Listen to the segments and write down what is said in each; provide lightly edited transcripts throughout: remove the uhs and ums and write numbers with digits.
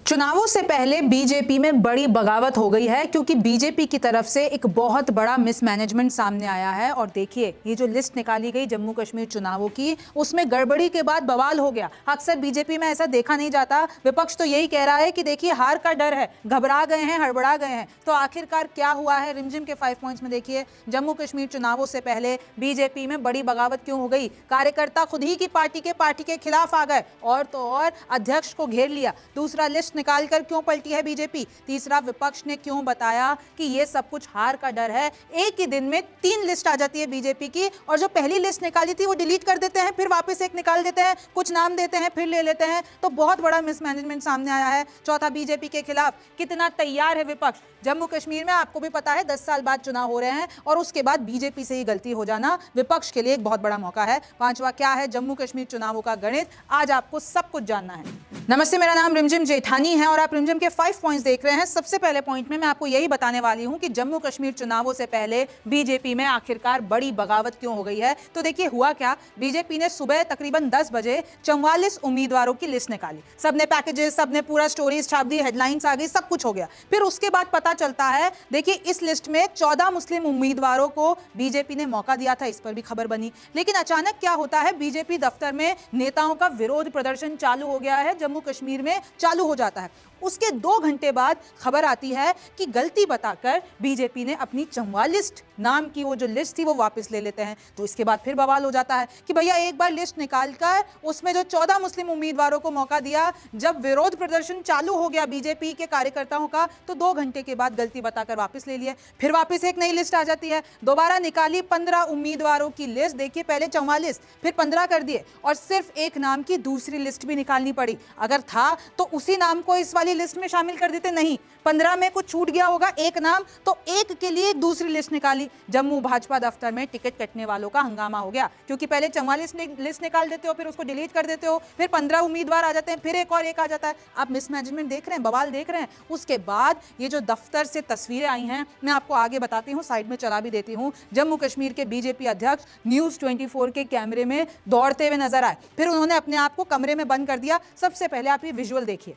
चुनावों से पहले बीजेपी में बड़ी बगावत हो गई है क्योंकि बीजेपी की तरफ से एक बहुत बड़ा मिसमैनेजमेंट सामने आया है। और देखिए, ये जो लिस्ट निकाली गई जम्मू कश्मीर चुनावों की, उसमें गड़बड़ी के बाद बवाल हो गया। अक्सर बीजेपी में ऐसा देखा नहीं जाता। विपक्ष तो यही कह रहा है कि देखिए, हार का डर है, घबरा गए हैं, हड़बड़ा गए हैं। तो आखिरकार क्या हुआ है? रिमझिम के 5 पॉइंट्स में देखिए, जम्मू कश्मीर चुनावों से पहले बीजेपी में बड़ी बगावत क्यों हो गई। कार्यकर्ता खुद ही की पार्टी के खिलाफ आ गए और तो और अध्यक्ष को घेर लिया। दूसरा, लिस्ट निकालकर क्यों पलटी है बीजेपी। तीसरा, विपक्ष ने क्यों बताया कि ये सब कुछ हार का डर है। एक ही दिन में 3 लिस्ट आ जाती है बीजेपी की, और जो पहली लिस्ट निकाली थी वो डिलीट कर देते हैं, फिर वापस एक निकाल देते हैं, कुछ नाम देते हैं, फिर ले लेते हैं। तो बहुत बड़ा मिसमैनेजमेंट सामने आया है। चौथा, बीजेपी के खिलाफ कितना तैयार है विपक्ष। जम्मू कश्मीर में आपको भी पता है 10 साल बाद चुनाव हो रहे हैं और उसके बाद बीजेपी से ही गलती हो जाना विपक्ष के लिए एक बहुत बड़ा मौका है। पांचवा, क्या है जम्मू कश्मीर चुनावों का गणित, आज आपको सब कुछ जानना है। नमस्ते, मेरा नाम रिमझिम जेठानी है और आप रिमझिम के 5 पॉइंट्स देख रहे हैं। सबसे पहले पॉइंट में मैं आपको यही बताने वाली हूं कि जम्मू कश्मीर चुनावों से पहले बीजेपी में आखिरकार बड़ी बगावत क्यों हो गई है। तो देखिए, हुआ क्या, बीजेपी ने सुबह तकरीबन 10 बजे 44 उम्मीदवारों की लिस्ट निकाली। सबने पैकेजेस, सबने पूरा स्टोरीज छाप दी, हेडलाइंस आ गई, सब कुछ हो गया। फिर उसके बाद पता चलता है, देखिए, इस लिस्ट में 14 मुस्लिम उम्मीदवारों को बीजेपी ने मौका दिया था। इस पर भी खबर बनी। लेकिन अचानक क्या होता है, बीजेपी दफ्तर में नेताओं का विरोध प्रदर्शन चालू हो गया है, जम्मू कश्मीर में चालू हो जाता है। उसके 2 घंटे बाद खबर आती है कि गलती बताकर बीजेपी ने अपनी 44 नाम की वो जो लिस्ट थी वो वापस ले लेते हैं। तो इसके बाद फिर बवाल हो जाता है कि भैया, एक बार लिस्ट निकालकर उसमें जो 14 मुस्लिम उम्मीदवारों को मौका दिया, जब विरोध प्रदर्शन चालू हो गया बीजेपी के कार्यकर्ताओं का, तो 2 घंटे के बाद गलती बताकर वापस ले लिया। फिर वापस एक नई लिस्ट आ जाती है, दोबारा निकाली 15 उम्मीदवारों की लिस्ट। देखिए, पहले 44, फिर 15 कर दिए और सिर्फ एक नाम की दूसरी लिस्ट भी निकालनी पड़ी। अगर था तो उसी नाम को इस लिस्ट में शामिल कर देते, नहीं, 15 में कुछ छूट गया होगा एक नाम, तो एक के लिए दूसरी लिस्ट निकाली। जम्मू भाजपा दफ्तर में टिकट कटने वालों का हंगामा हो गया, क्योंकि पहले 44 लिस्ट निकाल देते हो, फिर उसको डिलीट कर देते हो, फिर 15 उम्मीदवार आ जाते हैं, फिर एक और एक आ जाता है। आप मिसमैनेजमेंट देख रहे हैं, बवाल देख रहे हैं। उसके बाद ये जो दफ्तर से तस्वीरें आई हैं, मैं आपको आगे बताती हूँ, साइड में चला भी देती हूँ। जम्मू कश्मीर के बीजेपी अध्यक्ष न्यूज 24 के कैमरे में दौड़ते हुए नजर आए, फिर उन्होंने अपने आप को कमरे में बंद कर दिया। सबसे पहले आप ये विजुअल देखिए।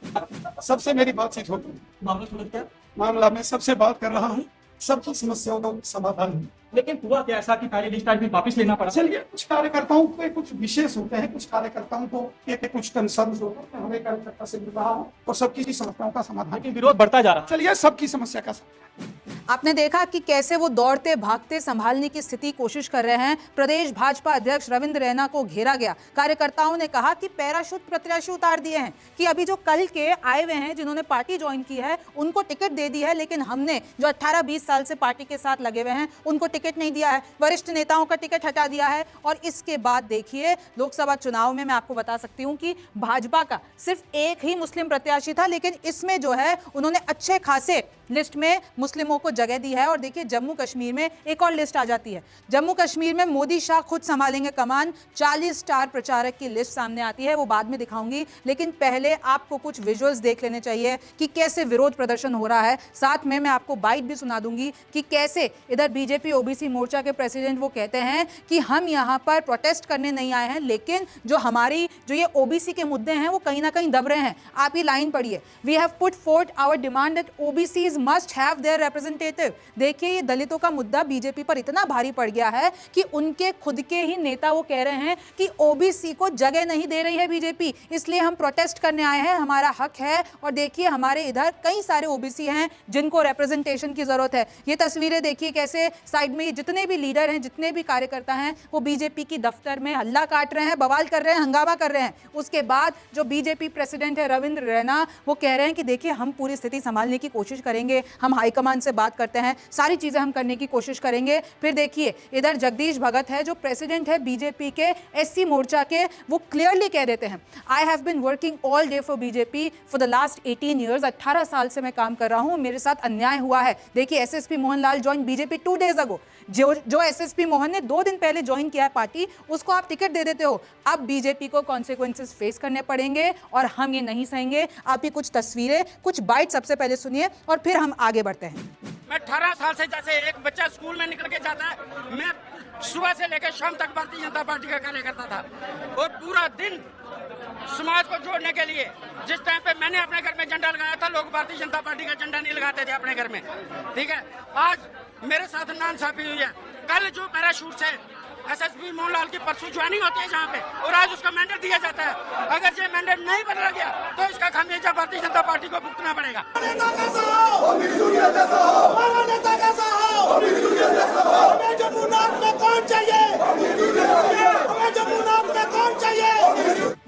सबसे मेरी बातचीत होती है, मामला मैं सबसे बात कर रहा हूँ, सबकी समस्याओं का समाधान है। लेकिन हुआ क्या ऐसा कि पहले लिस्ट आज भी वापस लेना पड़ा? चलिए, कुछ कार्यकर्ताओं के कुछ विशेष होते हैं, कुछ कार्यकर्ताओं को कुछ कंसर्न होते हैं। हमें कार्यकर्ता से मिल रहा हूँ और सबकी समस्याओं का समाधान, लेकिन विरोध बढ़ता जा रहा है। चलिए, सबकी समस्या का आपने देखा कि कैसे वो दौड़ते भागते संभालने की स्थिति कोशिश कर रहे हैं। प्रदेश भाजपा अध्यक्ष रविंद्र रैना को घेरा गया। कार्यकर्ताओं ने कहा कि पैराशूट प्रत्याशी उतार दिए हैं, कि अभी जो कल के आए हुए हैं, जिन्होंने पार्टी ज्वाइन की है, उनको टिकट दे दी है, लेकिन हमने जो 18-20 साल से पार्टी के साथ लगे हुए हैं उनको टिकट नहीं दिया है। वरिष्ठ नेताओं का टिकट हटा दिया है। और इसके बाद देखिए, लोकसभा चुनाव में मैं आपको बता सकती हूं कि भाजपा का सिर्फ एक ही मुस्लिम प्रत्याशी था, लेकिन इसमें जो है उन्होंने अच्छे खासे लिस्ट में मुस्लिमों को जगह दी है। और देखिए, जम्मू कश्मीर में एक और लिस्ट आ जाती है। जम्मू कश्मीर में मोदी शाह खुद संभालेंगे कमान, 40 स्टार प्रचारक की लिस्ट सामने आती है, वो बाद में दिखाऊंगी। लेकिन पहले आपको कुछ विजुअल्स देख लेने चाहिए कि कैसे विरोध प्रदर्शन हो रहा है। साथ में मैं आपको बाइट भी सुना दूंगी कि कैसे इधर बीजेपी ओबीसी मोर्चा के प्रेसिडेंट वो कहते हैं कि हम यहाँ पर प्रोटेस्ट करने नहीं आए हैं, लेकिन जो ये ओबीसी के मुद्दे हैं वो कहीं ना कहीं दब रहे हैं। आप ये लाइन पढ़िए, we have put forth our demand that OBCs must have their representative. देखिए, ये दलितों का मुद्दा बीजेपी पर इतना भारी पड़ गया है कि उनके खुद के ही नेता वो कह रहे हैं कि ओबीसी को जगह नहीं दे रही है बीजेपी, इसलिए हम प्रोटेस्ट करने आए हैं, हमारा हक है। और देखिए, हमारे इधर कई सारे ओबीसी हैं जिनको रिप्रेजेंटेशन की जरूरत है। ये तस्वीरें देखिए, कैसे साइड में जितने भी लीडर हैं, जितने भी कार्यकर्ता हैं, वो बीजेपी की दफ्तर में हल्ला काट रहे हैं, बवाल कर रहे हैं, हंगामा कर रहे हैं। उसके बाद जो बीजेपी प्रेसिडेंट है रविंद्र रैना, वो कह रहे हैं कि देखिए, हम पूरी स्थिति संभालने की कोशिश करेंगे, हम हाईकमान से बात करते हैं, सारी चीजें हम करने की कोशिश करेंगे। फिर देखिए, इधर जगदीश भगत है जो प्रेसिडेंट है बीजेपी के एससी मोर्चा के, वो क्लियरली कह देते हैं, I have been working all day for BJP for the last 18 years. 18 साल से मैं काम कर रहा हूं, मेरे साथ अन्याय हुआ है। देखिए, SSP Mohanlal join BJP 2 days ago. जो एसएसपी मोहन ने 2 दिन पहले ज्वाइन किया है पार्टी, उसको आप टिकट दे देते हो। अब बीजेपी को कॉन्सिक्वेंसेस फेस करने पड़ेंगे और हम ये नहीं सहेंगे। आप ये कुछ तस्वीरें, कुछ बाइट सबसे पहले सुनिए और फिर हम आगे बढ़ते हैं। मैं 18 साल से, जैसे एक बच्चा स्कूल में निकल के जाता है, मैं सुबह से लेकर शाम तक भारतीय जनता पार्टी का कार्य करता था और पूरा दिन समाज को जोड़ने के लिए, जिस टाइम पे मैंने अपने घर में झंडा लगाया था, लोग भारतीय जनता पार्टी का झंडा नहीं लगाते थे अपने घर में। ठीक है, आज मेरे साथ नाइंसाफी हुई है। कल जो पैराशूट से एसएसपी मोहनलाल की परसों ज्वाइनिंग होती है जहाँ पे, और आज उसका मैंडेट दिया जाता है। अगर ये मैंडेट नहीं बदला गया तो इसका खामियाजा भारतीय जनता पार्टी को भुगतना पड़ेगा।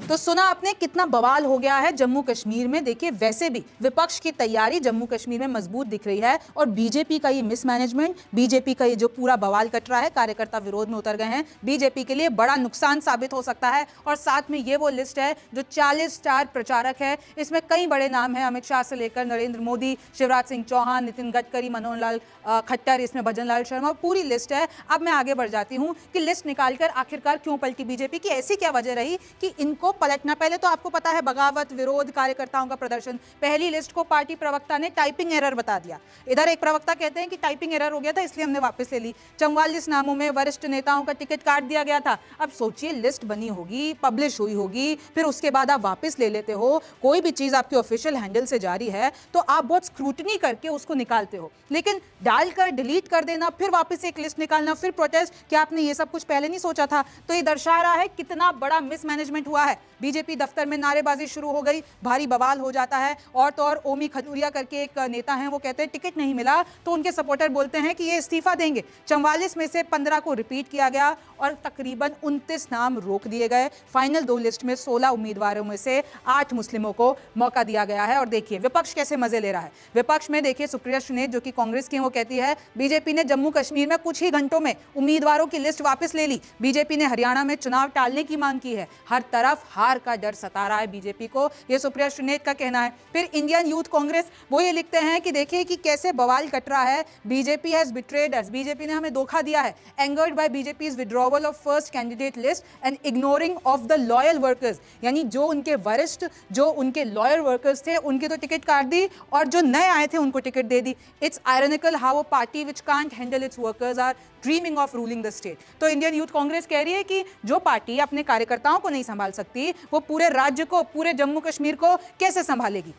तो सुना आपने कितना बवाल हो गया है जम्मू कश्मीर में। देखिए वैसे भी विपक्ष की तैयारी जम्मू कश्मीर में मजबूत दिख रही है और बीजेपी का ये मिसमैनेजमेंट, बीजेपी का ये जो पूरा बवाल कट रहा है, कार्यकर्ता विरोध में उतर गए हैं, बीजेपी के लिए बड़ा नुकसान साबित हो सकता है। और साथ में ये वो लिस्ट है जो 40 स्टार प्रचारक है, इसमें कई बड़े नाम हैं, अमित शाह से लेकर नरेंद्र मोदी, शिवराज सिंह चौहान, नितिन गडकरी, मनोहर लाल खट्टर, इसमें भजन लाल शर्मा, पूरी लिस्ट है। अब मैं आगे बढ़ जाती हूँ कि लिस्ट निकालकर आखिरकार क्यों पलटी बीजेपी की, ऐसी क्या वजह रही कि इनको पलटना। पहले तो आपको पता है बगावत, विरोध, कार्यकर्ताओं का प्रदर्शन। पहली लिस्ट को पार्टी प्रवक्ता ने टाइपिंग एरर बता दिया। इधर एक प्रवक्ता कहते हैं कि टाइपिंग एरर हो गया था इसलिए हमने वापस ले ली। 44 नामों में वरिष्ठ नेताओं का टिकट काट दिया गया था। अब सोचिए, लिस्ट बनी होगी, पब्लिश हुई होगी, फिर उसके बाद आप वापस ले लेते हो। कोई भी चीज आपके ऑफिशियल हैंडल से जारी है तो आप बहुत स्क्रूटनी करके उसको निकालते हो, लेकिन डालकर डिलीट कर देना, फिर वापस एक लिस्ट निकालना, फिर प्रोटेस्ट, क्या आपने ये सब कुछ पहले नहीं सोचा था? तो ये दर्शा रहा है कितना बड़ा मिसमैनेजमेंट हुआ है। बीजेपी दफ्तर में नारेबाजी शुरू हो गई, भारी बवाल हो जाता है। और तो और ओमी खजूरिया करके एक नेता हैं, वो कहते हैं टिकट नहीं मिला तो उनके सपोर्टर बोलते हैं कि ये इस्तीफा देंगे। 44 में से 15 को रिपीट किया गया और तकरीबन 29 नाम रोक दिए गए। फाइनल 2 लिस्ट में 16 उम्मीदवारों में से 8 मुस्लिमों को मौका दिया गया है। और देखिए विपक्ष कैसे मजे ले रहा है। विपक्ष में देखिए सुप्रिया सुने जो कि कांग्रेस की, वो कहती है बीजेपी ने जम्मू कश्मीर में कुछ ही घंटों में उम्मीदवारों की लिस्ट वापस ले ली। बीजेपी ने हरियाणा में चुनाव टालने की मांग की है। हर तरफ हार का डर सता रहा है बीजेपी को, ये सुप्रिया सुनेत का कहना है। फिर इंडियन यूथ कांग्रेस वो ये लिखते हैं कि देखिए कि कैसे बवाल कट रहा है। BJP has betrayed us, BJP ने हमें धोखा दिया है। Angered by BJP's withdrawal of first candidate list and ignoring of the loyal workers, यानी जो उनके वरिष्ठ, जो उनके लॉयल वर्कर्स थे उनके तो टिकट काट दी और जो नए आए थे उनको टिकट दे दी। It's ironical how a party which can't handle its workers are dreaming of ruling the state. तो इंडियन यूथ कांग्रेस कह रही है कि जो पार्टी अपने कार्यकर्ताओं को नहीं संभाल सकती, वो पूरे राज्य को, पूरे जम्मू कश्मीर को कैसे संभालेगी।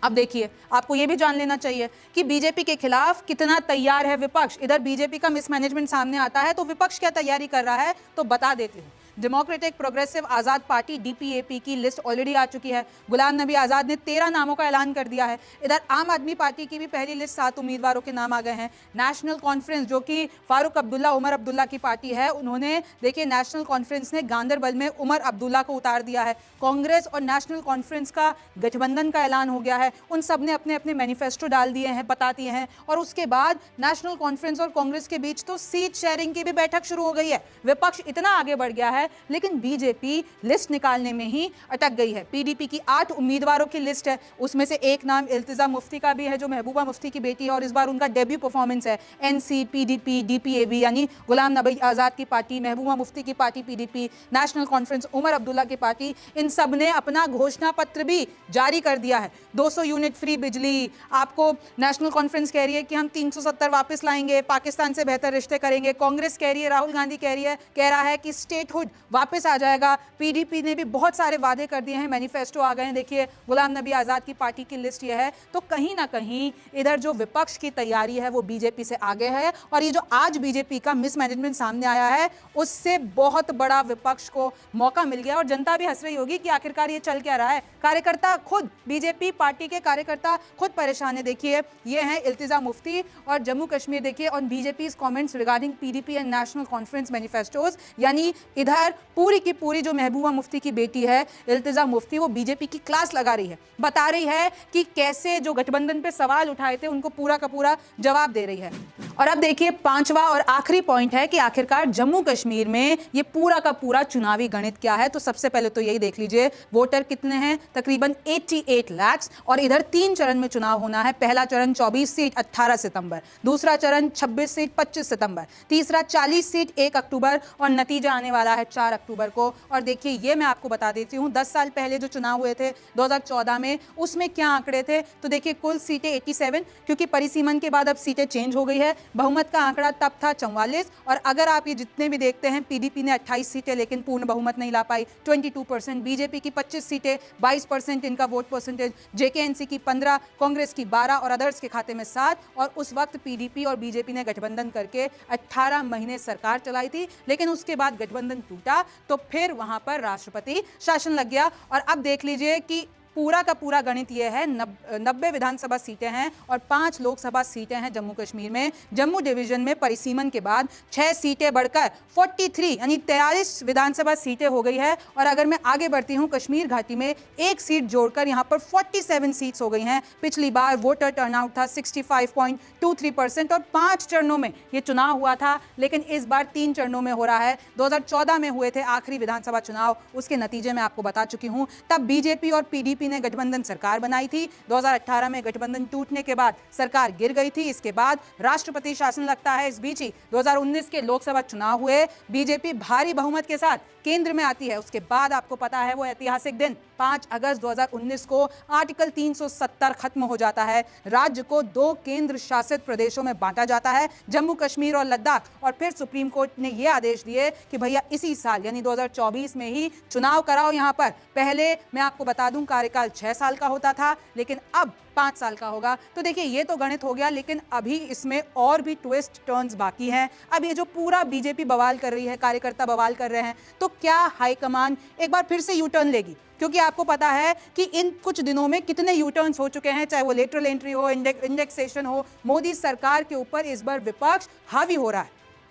अब देखिए, आपको यह भी जान लेना चाहिए कि बीजेपी के खिलाफ कितना तैयार है विपक्ष। इधर बीजेपी का मिसमैनेजमेंट सामने आता है तो विपक्ष क्या तैयारी कर रहा है तो बता देती हूँ। डेमोक्रेटिक प्रोग्रेसिव आज़ाद पार्टी डीपीएपी की लिस्ट ऑलरेडी आ चुकी है। गुलाम नबी आज़ाद ने 13 नामों का ऐलान कर दिया है। इधर आम आदमी पार्टी की भी पहली लिस्ट 7 उम्मीदवारों के नाम आ गए हैं। नेशनल कॉन्फ्रेंस जो कि फारूक अब्दुल्ला, उमर अब्दुल्ला की पार्टी है, उन्होंने देखिए नेशनल कॉन्फ्रेंस ने गांदरबल में उमर अब्दुल्ला को उतार दिया है। कांग्रेस और नेशनल कॉन्फ्रेंस का गठबंधन का ऐलान हो गया है। उन सब ने अपने अपने मैनिफेस्टो डाल दिए हैं, बता दिए हैं। और उसके बाद नेशनल कॉन्फ्रेंस और कांग्रेस के बीच तो सीट शेयरिंग की भी बैठक शुरू हो गई है। विपक्ष इतना आगे बढ़ गया है लेकिन बीजेपी लिस्ट निकालने में ही अटक गई है। पीडीपी की 8 उम्मीदवारों की लिस्ट है, उसमें से एक नाम इल्तिजा मुफ्ती का भी है जो महबूबा मुफ्ती की बेटी है और इस बार उनका डेब्यू परफॉर्मेंस है। एनसी, पीडीपी, डीपीएबी यानी गुलाम नबी आज़ाद की पार्टी, महबूबा मुफ्ती की party PDP, National Conference Omar Abdullah की पार्टी, इन सब ने अपना घोषणा पत्र भी जारी कर दिया है। 200 यूनिट फ्री बिजली आपको, नेशनल कॉन्फ्रेंस कह रही है कि हम 370 वापस लाएंगे, पाकिस्तान से बेहतर रिश्ते करेंगे। कांग्रेस कह रही है, राहुल गांधी कह रहा है कि स्टेटहुड वापस आ जाएगा। पीडीपी ने भी बहुत सारे वादे कर दिए हैं, मैनिफेस्टो आ गए हैं। देखिए गुलाम नबी आज़ाद की पार्टी की लिस्ट ये है। तो कहीं ना कहीं इधर जो विपक्ष की तैयारी है वो बीजेपी से आगे है और ये जो आज बीजेपी का मिसमैनेजमेंट सामने आया है उससे बहुत बड़ा विपक्ष को मौका मिल गया और जनता भी हंस रही होगी कि आखिरकार ये चल क्या रहा है। कार्यकर्ता खुद, बीजेपी पार्टी के कार्यकर्ता खुद परेशान है। देखिए ये हैं इल्तिजा मुफ्ती और जम्मू कश्मीर देखिए on BJP's comments regarding PDP and national conference manifestos, यानी इधर पूरी की पूरी जो महबूबा मुफ्ती की बेटी है इल्तिजा मुफ्ती, वो बीजेपी की क्लास लगा रही है, बता रही है कि कैसे जो गठबंधन पे सवाल उठाए थे उनको पूरा का पूरा जवाब दे रही है। और अब देखिए 5वां और आखिरी पॉइंट है कि आखिरकार जम्मू कश्मीर में ये पूरा का पूरा चुनावी गणित क्या है। तो सबसे पहले तो यही देख लीजिए वोटर कितने हैं, तकरीबन 88 लाख, और इधर 3 चरण में चुनाव होना है। पहला चरण 24 सीट 18 सितंबर, दूसरा चरण 26 सीट 25 सितंबर, तीसरा 40 सीट 1 अक्टूबर और नतीजा आने वाला है 4 अक्टूबर को। और देखिए ये मैं आपको बता देती हूँ 10 साल पहले जो चुनाव हुए थे 2014 में, उसमें क्या आंकड़े थे। तो देखिए कुल सीटें 87, क्योंकि परिसीमन के बाद अब सीटें चेंज हो गई है। बहुमत का आंकड़ा तब था 44, और अगर आप ये जितने भी देखते हैं पीडीपी ने 28 सीटें लेकिन पूर्ण बहुमत नहीं ला पाई 22%, बीजेपी की 25 सीटें 22% इनका वोट परसेंटेज, जेकेएनसी की 15, कांग्रेस की 12 और अदर्स के खाते में 7। और उस वक्त पीडीपी और बीजेपी ने गठबंधन करके 18 महीने सरकार चलाई थी, लेकिन उसके बाद गठबंधन टूटा तो फिर वहां पर राष्ट्रपति शासन लग गया। और अब देख लीजिए कि पूरा का पूरा गणित यह है 90 विधानसभा सीटें हैं और 5 लोकसभा सीटें हैं जम्मू कश्मीर में। जम्मू डिवीजन में परिसीमन के बाद 6 सीटें बढ़कर 43 यानी 43 विधानसभा सीटें हो गई है। और अगर मैं आगे बढ़ती हूं कश्मीर घाटी में 1 सीट जोड़कर यहां पर 47 सीट्स हो गई हैं। पिछली बार वोटर टर्नआउट था 65.23% और 5 चरणों में ये चुनाव हुआ था, लेकिन इस बार 3 चरणों में हो रहा है। 2014 में हुए थे आखिरी विधानसभा चुनाव, उसके नतीजे मैं आपको बता चुकी हूं। तब बीजेपी और पीडीपी ने गठबंधन सरकार बनाई थी। 2018 में गठबंधन टूटने के बाद सरकार गिर गई थी। इसके बाद राष्ट्रपति शासन लगता है। इस बीच ही 2019 के लोकसभा चुनाव हुए, बीजेपी भारी बहुमत के साथ केंद्र में आती है। उसके बाद आपको पता है वो ऐतिहासिक दिन 5 अगस्त 2019 को आर्टिकल 370 खत्म हो जाता है। राज्य को 2 केंद्र शासित प्रदेशों में बांटा जाता है, जम्मू कश्मीर और लद्दाख। और फिर सुप्रीम कोर्ट ने ये आदेश दिए कि भैया इसी साल यानी 2024 में ही चुनाव कराओ यहाँ पर। पहले मैं आपको बता दूं कार्यकाल 6 साल का होता था, लेकिन अब 5 साल का होगा। तो देखिए ये तो गणित हो गया, लेकिन अभी इसमें और भी ट्विस्ट टर्न्स बाकी हैं। अब ये जो पूरा बीजेपी बवाल कर रही है, कार्यकर्ता बवाल कर रहे हैं, तो क्या हाईकमान एक बार फिर से यू टर्न लेगी? क्योंकि आपको पता है कि इन कुछ दिनों में कितने यू टर्न्स हो चुके हैं, चाहे वो लेटरल एंट्री हो, इंडेक्सेशन हो। मोदी सरकार के ऊपर इस बार विपक्ष हावी हो रहा है।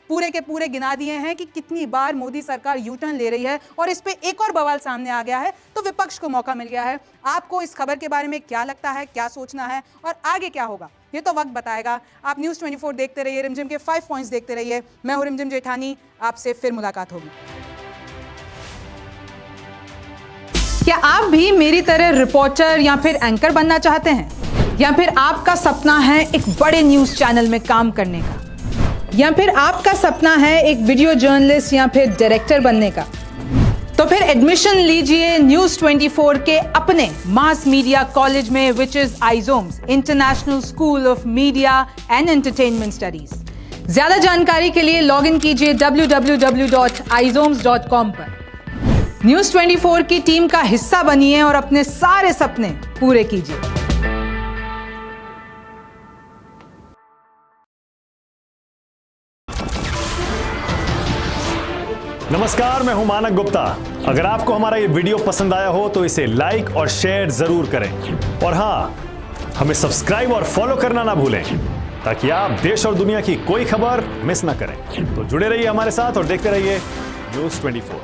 पूरे के पूरे गिना दिए हैं कि कितनी बार मोदी सरकार यू टर्न ले रही है, और इस पे एक और बवाल सामने आ गया है, तो विपक्ष को मौका मिल गया है। आपको इस खबर के बारे में क्या लगता है, क्या सोचना है और आगे क्या होगा, ये तो वक्त बताएगा। आप न्यूज़ 24 देखते रहिए, रिमझिम के 5 पॉइंट्स देखते रहिए। मैं हूं रिमझिम जेठानी, आपसे फिर मुलाकात होगी। क्या आप भी मेरी तरह रिपोर्टर या फिर एंकर बनना चाहते हैं, या फिर आपका सपना है एक बड़े न्यूज़ चैनल में काम करने का, या फिर आपका सपना है एक वीडियो जर्नलिस्ट या फिर डायरेक्टर बनने का? तो फिर एडमिशन लीजिए न्यूज़ 24 के अपने मास मीडिया कॉलेज में, which is ISOMES international school of media and entertainment studies. ज्यादा जानकारी के लिए लॉग इन कीजिए www.izoms.com पर। न्यूज़ 24 की टीम का हिस्सा बनिए और अपने सारे सपने पूरे कीजिए। नमस्कार, मैं हूं मानक गुप्ता। अगर आपको हमारा ये वीडियो पसंद आया हो तो इसे लाइक और शेयर जरूर करें, और हाँ, हमें सब्सक्राइब और फॉलो करना ना भूलें, ताकि आप देश और दुनिया की कोई खबर मिस ना करें। तो जुड़े रहिए हमारे साथ और देखते रहिए न्यूज़ 24।